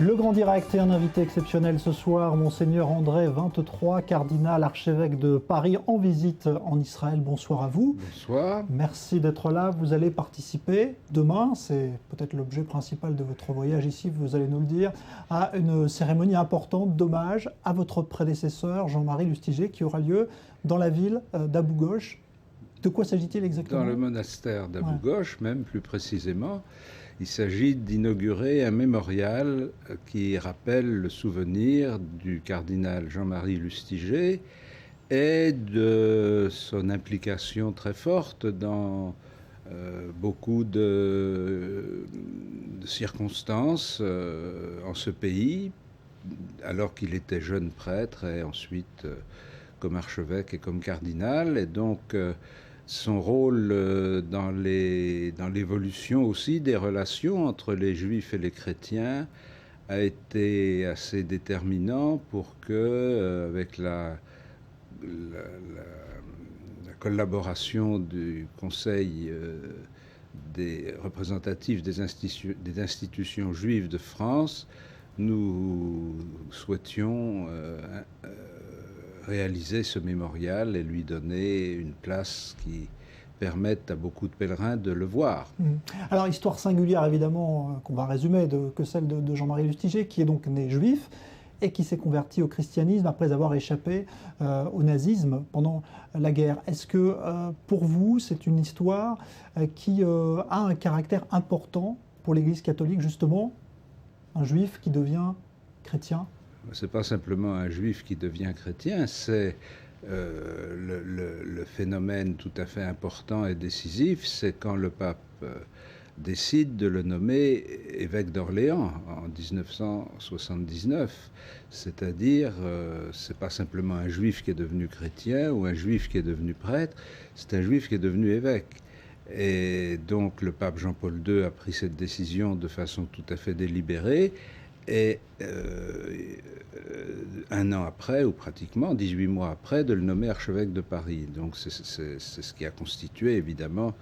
Le Grand Direct et un invité exceptionnel ce soir, Monseigneur André 23, cardinal archevêque de Paris, en visite en Israël. Bonsoir à vous. Bonsoir. Merci d'être là. Vous allez participer demain, c'est peut-être l'objet principal de votre voyage ici, vous allez nous le dire, à une cérémonie importante d'hommage à votre prédécesseur Jean-Marie Lustiger qui aura lieu dans la ville d'Abou Ghosh. De quoi s'agit-il exactement? Dans le monastère d'Abou Ghosh, même plus précisément. Il s'agit d'inaugurer un mémorial qui rappelle le souvenir du cardinal Jean-Marie Lustiger et de son implication très forte dans beaucoup de circonstances en ce pays, alors qu'il était jeune prêtre et ensuite comme archevêque et comme cardinal. Et donc son rôle dans l'évolution aussi des relations entre les juifs et les chrétiens a été assez déterminant pour que, avec la collaboration du Conseil des représentatifs des institutions juives de France, nous souhaitions réaliser ce mémorial et lui donner une place qui permette à beaucoup de pèlerins de le voir. Alors, histoire singulière évidemment, qu'on va résumer, que celle de Jean-Marie Lustiger, qui est donc né juif et qui s'est converti au christianisme après avoir échappé au nazisme pendant la guerre. Est-ce que pour vous, c'est une histoire qui a un caractère important pour l'Église catholique, justement, un juif qui devient chrétien? C'est pas simplement un juif qui devient chrétien, c'est le phénomène tout à fait important et décisif, c'est quand le pape décide de le nommer évêque d'Orléans en 1979. C'est-à-dire, c'est pas simplement un juif qui est devenu chrétien ou un juif qui est devenu prêtre, c'est un juif qui est devenu évêque. Et donc le pape Jean-Paul II a pris cette décision de façon tout à fait délibérée. Et un an après, ou pratiquement 18 mois après, de le nommer archevêque de Paris. Donc c'est ce qui a constitué évidemment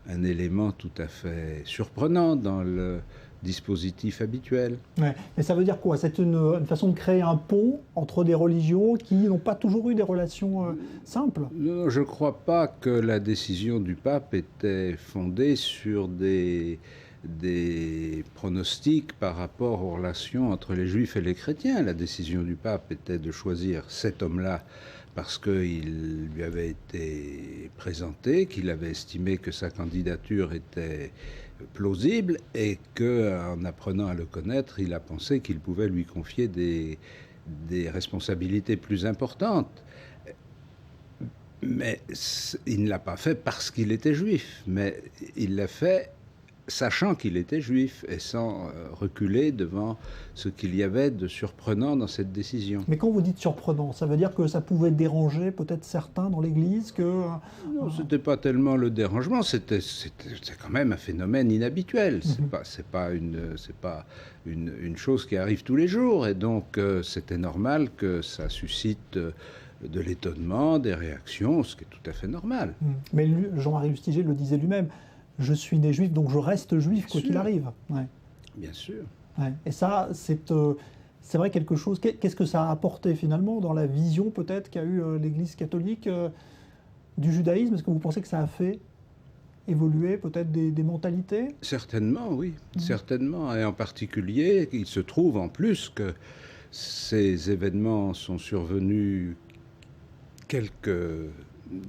un élément tout à fait surprenant dans le dispositif habituel. Ouais. Mais ça veut dire quoi? C'est une façon de créer un pont entre des religions qui n'ont pas toujours eu des relations simples? Non, je ne crois pas que la décision du pape était fondée sur des pronostics par rapport aux relations entre les juifs et les chrétiens. La décision du pape était de choisir cet homme-là parce qu'il lui avait été présenté, qu'il avait estimé que sa candidature était plausible et qu'en apprenant à le connaître, il a pensé qu'il pouvait lui confier des responsabilités plus importantes. Mais il ne l'a pas fait parce qu'il était juif, mais il l'a fait sachant qu'il était juif et sans reculer devant ce qu'il y avait de surprenant dans cette décision. Mais quand vous dites surprenant, ça veut dire que ça pouvait déranger peut-être certains dans l'Église que... Non, c'était pas tellement le dérangement, c'était quand même un phénomène inhabituel. C'est pas une chose qui arrive tous les jours, et donc c'était normal que ça suscite de l'étonnement, des réactions, ce qui est tout à fait normal. Mais Jean-Marie Lustiger le disait lui-même. Je suis né juif, donc je reste juif, quoi qu'il arrive. Ouais. Bien sûr. Ouais. Et ça, c'est vrai quelque chose. Qu'est-ce que ça a apporté finalement dans la vision peut-être qu'a eu l'Église catholique du judaïsme? Est-ce que vous pensez que ça a fait évoluer peut-être des mentalités? Certainement, oui. Certainement. Et en particulier, il se trouve en plus que ces événements sont survenus quelques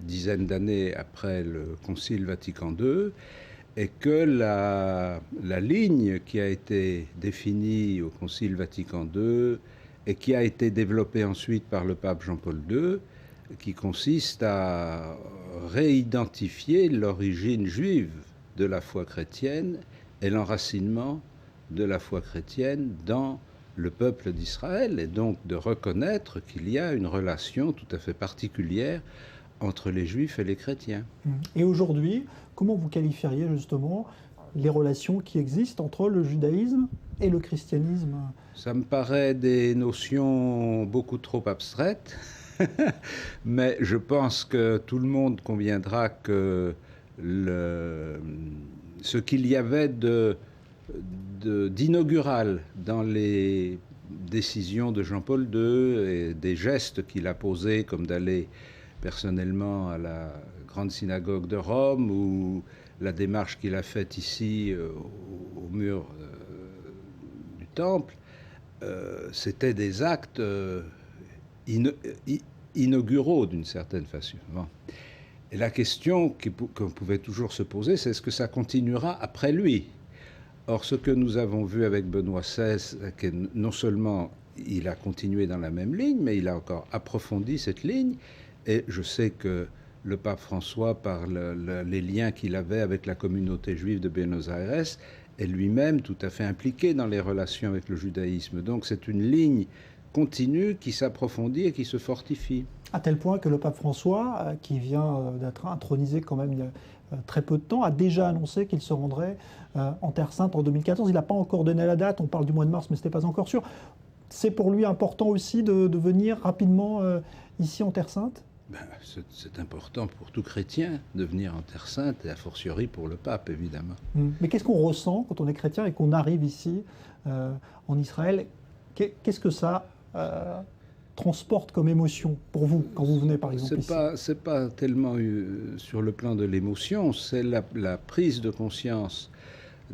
dizaines d'années après le Concile Vatican II, et que la ligne qui a été définie au Concile Vatican II et qui a été développée ensuite par le pape Jean-Paul II, qui consiste à réidentifier l'origine juive de la foi chrétienne et l'enracinement de la foi chrétienne dans le peuple d'Israël, et donc de reconnaître qu'il y a une relation tout à fait particulière entre les juifs et les chrétiens. Et aujourd'hui, comment vous qualifieriez justement les relations qui existent entre le judaïsme et le christianisme? Ça me paraît des notions beaucoup trop abstraites, mais je pense que tout le monde conviendra que ce qu'il y avait de d'inaugural dans les décisions de Jean-Paul II et des gestes qu'il a posés, comme d'aller personnellement à la grande synagogue de Rome ou la démarche qu'il a faite ici au mur du temple. C'était des actes inauguraux d'une certaine façon. Bon. Et la question qu'on pouvait toujours se poser, c'est est-ce que ça continuera après lui? Or, ce que nous avons vu avec Benoît XVI, c'est que non seulement il a continué dans la même ligne, mais il a encore approfondi cette ligne. Et je sais que le pape François, par les liens qu'il avait avec la communauté juive de Buenos Aires, est lui-même tout à fait impliqué dans les relations avec le judaïsme. Donc c'est une ligne continue qui s'approfondit et qui se fortifie. À tel point que le pape François, qui vient d'être intronisé quand même il y a très peu de temps, a déjà annoncé qu'il se rendrait en Terre Sainte en 2014. Il n'a pas encore donné la date, on parle du mois de mars, mais ce n'était pas encore sûr. C'est pour lui important aussi de venir rapidement ici en Terre Sainte? C'est important pour tout chrétien de venir en Terre Sainte, et a fortiori pour le pape, évidemment. Mais qu'est-ce qu'on ressent quand on est chrétien et qu'on arrive ici, en Israël? Qu'est-ce que ça transporte comme émotion pour vous, quand vous venez par exemple ici? C'est pas tellement sur le plan de l'émotion, c'est la prise de conscience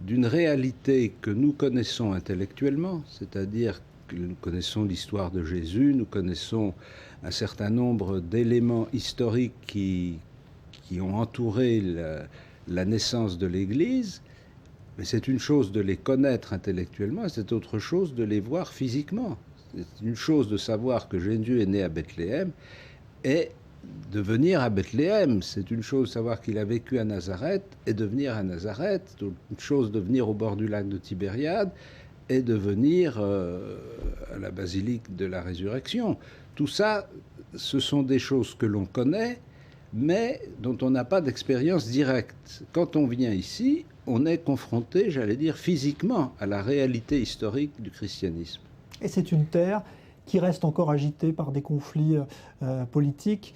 d'une réalité que nous connaissons intellectuellement, c'est-à-dire que nous connaissons l'histoire de Jésus, nous connaissons un certain nombre d'éléments historiques qui ont entouré la naissance de l'Église, mais c'est une chose de les connaître intellectuellement, c'est autre chose de les voir physiquement. C'est une chose de savoir que Jésus est né à Bethléem et de venir à Bethléem. C'est une chose de savoir qu'il a vécu à Nazareth et de venir à Nazareth. C'est une chose de venir au bord du lac de Tibériade et de venir à la basilique de la Résurrection. Tout ça, ce sont des choses que l'on connaît, mais dont on n'a pas d'expérience directe. Quand on vient ici, on est confronté, j'allais dire, physiquement à la réalité historique du christianisme. Et c'est une terre qui reste encore agitée par des conflits politiques.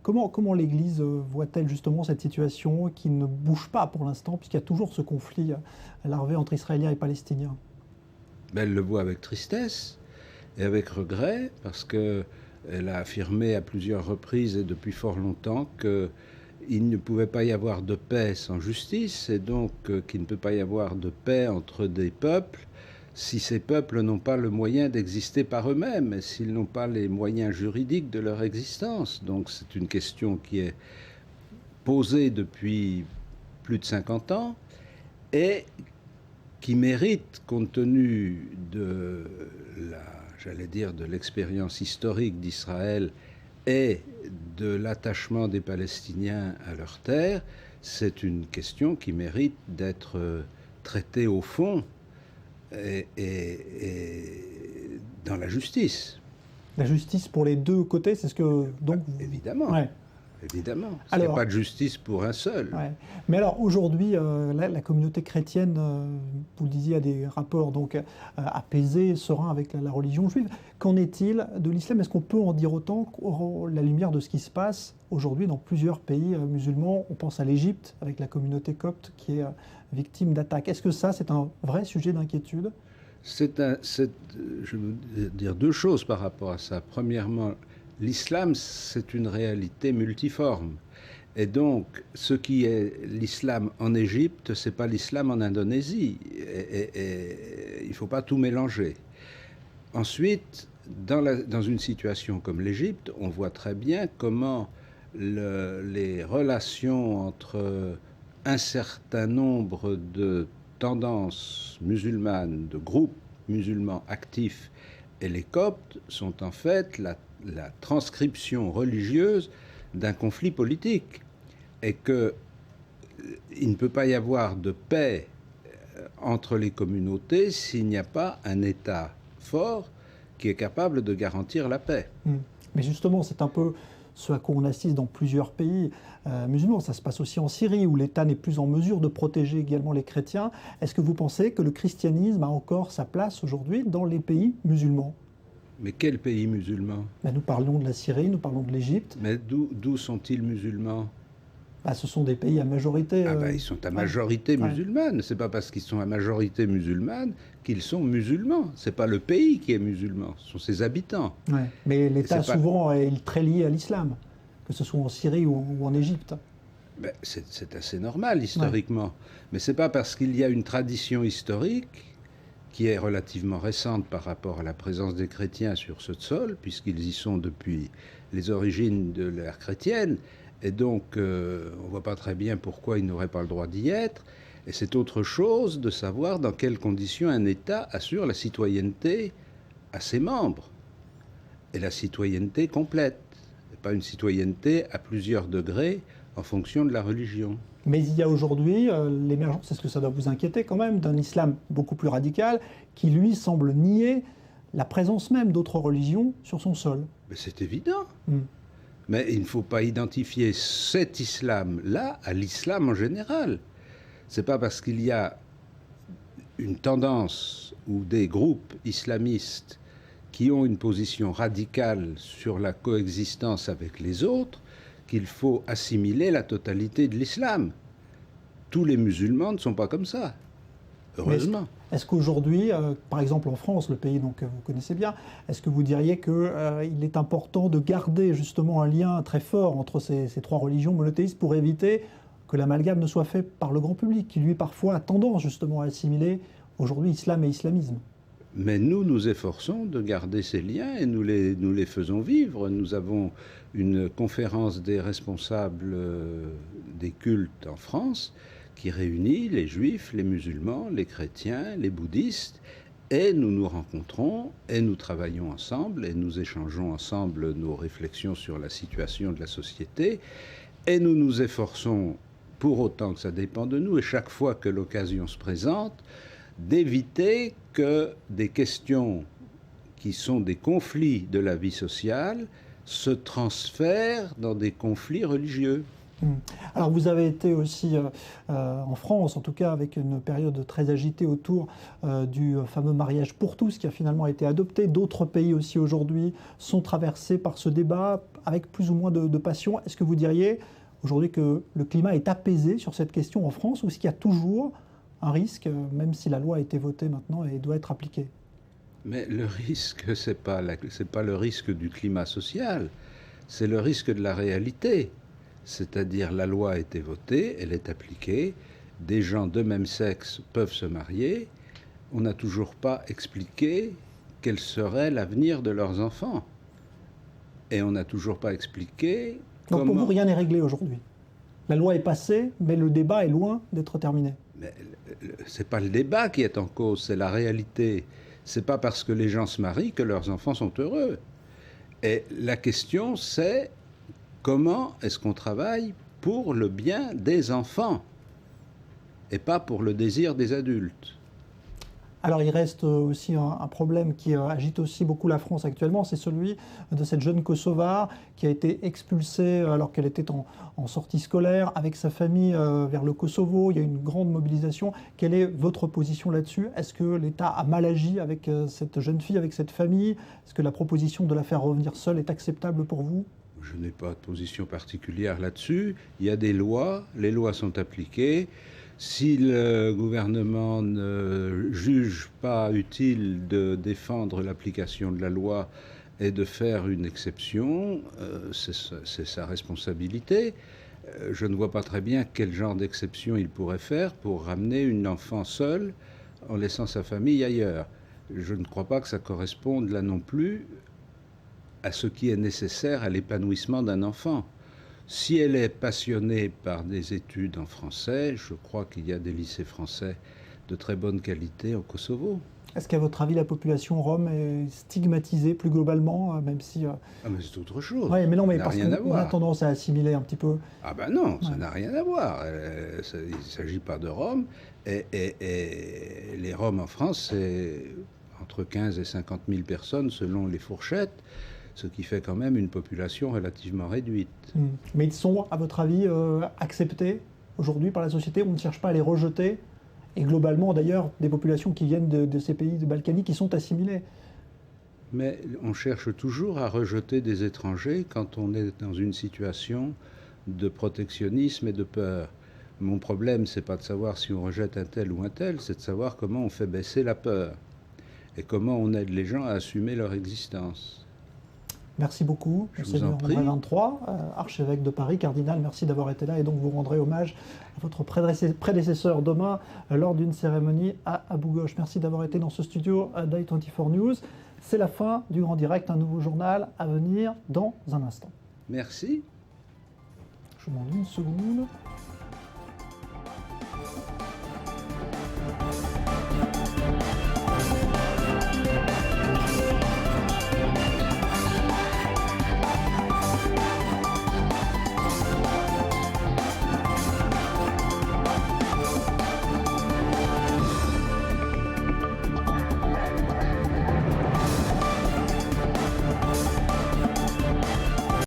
Comment l'Église voit-elle justement cette situation qui ne bouge pas pour l'instant, puisqu'il y a toujours ce conflit larvé entre Israéliens et Palestiniens? Elle le voit avec tristesse et avec regret, parce qu'elle a affirmé à plusieurs reprises et depuis fort longtemps qu'il ne pouvait pas y avoir de paix sans justice, et donc qu'il ne peut pas y avoir de paix entre des peuples si ces peuples n'ont pas le moyen d'exister par eux-mêmes, et s'ils n'ont pas les moyens juridiques de leur existence. Donc c'est une question qui est posée depuis plus de 50 ans et qui mérite, compte tenu de de l'expérience historique d'Israël et de l'attachement des Palestiniens à leur terre, c'est une question qui mérite d'être traitée au fond et dans la justice. La justice pour les deux côtés, c'est ce que... Donc, évidemment. Ouais. Évidemment. Il n'y a pas de justice pour un seul. Ouais. Mais alors aujourd'hui, la communauté chrétienne, vous le disiez, a des rapports donc apaisés, sereins avec la religion juive. Qu'en est-il de l'islam? Est-ce qu'on peut en dire autant à la lumière de ce qui se passe aujourd'hui dans plusieurs pays musulmans? On pense à l'Égypte avec la communauté copte qui est victime d'attaques. Est-ce que ça, c'est un vrai sujet d'inquiétude? Je veux dire deux choses par rapport à ça. Premièrement, l'islam, c'est une réalité multiforme. Et donc, ce qui est l'islam en Égypte, ce n'est pas l'islam en Indonésie. Et il ne faut pas tout mélanger. Ensuite, dans une situation comme l'Égypte, on voit très bien comment les relations entre un certain nombre de tendances musulmanes, de groupes musulmans actifs et les Coptes sont en fait la transcription religieuse d'un conflit politique, et qu'il ne peut pas y avoir de paix entre les communautés s'il n'y a pas un État fort qui est capable de garantir la paix. Mais justement, c'est un peu ce à quoi on assiste dans plusieurs pays musulmans. Ça se passe aussi en Syrie, où l'État n'est plus en mesure de protéger également les chrétiens. Est-ce que vous pensez que le christianisme a encore sa place aujourd'hui dans les pays musulmans? Mais quel pays musulman? Nous parlons de la Syrie, nous parlons de l'Égypte. Mais d'où sont-ils musulmans? Ce sont des pays à majorité... Ils sont à majorité musulmane. C'est pas parce qu'ils sont à majorité musulmane qu'ils sont musulmans. C'est pas le pays qui est musulman, ce sont ses habitants. Ouais. Mais l'État souvent est très lié à l'islam, que ce soit en Syrie ou en Égypte. C'est assez normal historiquement. Mais c'est pas parce qu'il y a une tradition historique qui est relativement récente par rapport à la présence des chrétiens sur ce sol, puisqu'ils y sont depuis les origines de l'ère chrétienne, et donc on ne voit pas très bien pourquoi ils n'auraient pas le droit d'y être. Et c'est autre chose de savoir dans quelles conditions un État assure la citoyenneté à ses membres, et la citoyenneté complète, et pas une citoyenneté à plusieurs degrés en fonction de la religion. Mais il y a aujourd'hui l'émergence, est-ce que ça doit vous inquiéter quand même, d'un islam beaucoup plus radical qui, lui, semble nier la présence même d'autres religions sur son sol. Mais c'est évident. Mais il ne faut pas identifier cet islam-là à l'islam en général. C'est pas parce qu'il y a une tendance ou des groupes islamistes qui ont une position radicale sur la coexistence avec les autres qu'il faut assimiler la totalité de l'islam. Tous les musulmans ne sont pas comme ça, heureusement. Est-ce qu'aujourd'hui, par exemple en France, le pays que vous connaissez bien, est-ce que vous diriez qu'il est important de garder justement un lien très fort entre ces trois religions monothéistes pour éviter que l'amalgame ne soit fait par le grand public, qui lui parfois a tendance justement à assimiler aujourd'hui islam et islamisme? Mais nous efforçons de garder ces liens et nous les faisons vivre. Nous avons une conférence des responsables des cultes en France qui réunit les juifs, les musulmans, les chrétiens, les bouddhistes, et nous nous rencontrons et nous travaillons ensemble et nous échangeons ensemble nos réflexions sur la situation de la société, et nous nous efforçons, pour autant que ça dépend de nous, et chaque fois que l'occasion se présente, d'éviter que des questions qui sont des conflits de la vie sociale se transfèrent dans des conflits religieux. Alors vous avez été aussi en France, en tout cas avec une période très agitée autour du fameux mariage pour tous qui a finalement été adopté. D'autres pays aussi aujourd'hui sont traversés par ce débat avec plus ou moins de passion. Est-ce que vous diriez aujourd'hui que le climat est apaisé sur cette question en France, ou est-ce qu'il y a toujours un risque, même si la loi a été votée maintenant et doit être appliquée? Mais le risque, c'est pas le risque du climat social, c'est le risque de la réalité. C'est-à-dire, la loi a été votée, elle est appliquée, des gens de même sexe peuvent se marier, on n'a toujours pas expliqué quel serait l'avenir de leurs enfants. Et on n'a toujours pas expliqué Donc comment... pour vous, rien n'est réglé aujourd'hui? La loi est passée, mais le débat est loin d'être terminé. Mais c'est pas le débat qui est en cause, c'est la réalité. C'est pas parce que les gens se marient que leurs enfants sont heureux. Et la question, c'est comment est-ce qu'on travaille pour le bien des enfants et pas pour le désir des adultes. Alors il reste aussi un problème qui agite aussi beaucoup la France actuellement, c'est celui de cette jeune Kosovare qui a été expulsée alors qu'elle était en sortie scolaire avec sa famille vers le Kosovo. Il y a une grande mobilisation. Quelle est votre position là-dessus? Est-ce que l'État a mal agi avec cette jeune fille, avec cette famille? Est-ce que la proposition de la faire revenir seule est acceptable pour vous? Je n'ai pas de position particulière là-dessus. Il y a des lois, les lois sont appliquées. Si le gouvernement ne juge pas utile de défendre l'application de la loi et de faire une exception, c'est sa responsabilité. Je ne vois pas très bien quel genre d'exception il pourrait faire pour ramener une enfant seule en laissant sa famille ailleurs. Je ne crois pas que ça corresponde là non plus à ce qui est nécessaire à l'épanouissement d'un enfant. Si elle est passionnée par des études en français, je crois qu'il y a des lycées français de très bonne qualité au Kosovo. Est-ce qu'à votre avis, la population rom est stigmatisée plus globalement, même si... Ah mais c'est autre chose. Oui, mais non, mais ça n'a parce rien à qu'on voir. a tendance à assimiler un petit peu... Ah ben non, ça n'a rien à voir. Il ne s'agit pas de Roms. Et les Roms en France, c'est entre 15 et 50 000 personnes selon les fourchettes, ce qui fait quand même une population relativement réduite. Mais ils sont, à votre avis, acceptés aujourd'hui par la société? On ne cherche pas à les rejeter? Et globalement, d'ailleurs, des populations qui viennent de ces pays balkaniques qui sont assimilées. Mais on cherche toujours à rejeter des étrangers quand on est dans une situation de protectionnisme et de peur. Mon problème, c'est pas de savoir si on rejette un tel ou un tel, c'est de savoir comment on fait baisser la peur et comment on aide les gens à assumer leur existence. Merci beaucoup, Monseigneur André 23, archevêque de Paris. Cardinal, merci d'avoir été là et donc vous rendrez hommage à votre prédécesseur demain lors d'une cérémonie à Abou-Gosh. Merci d'avoir été dans ce studio d'i24 News. C'est la fin du Grand Direct, un nouveau journal à venir dans un instant. Merci. Je vous demande une seconde.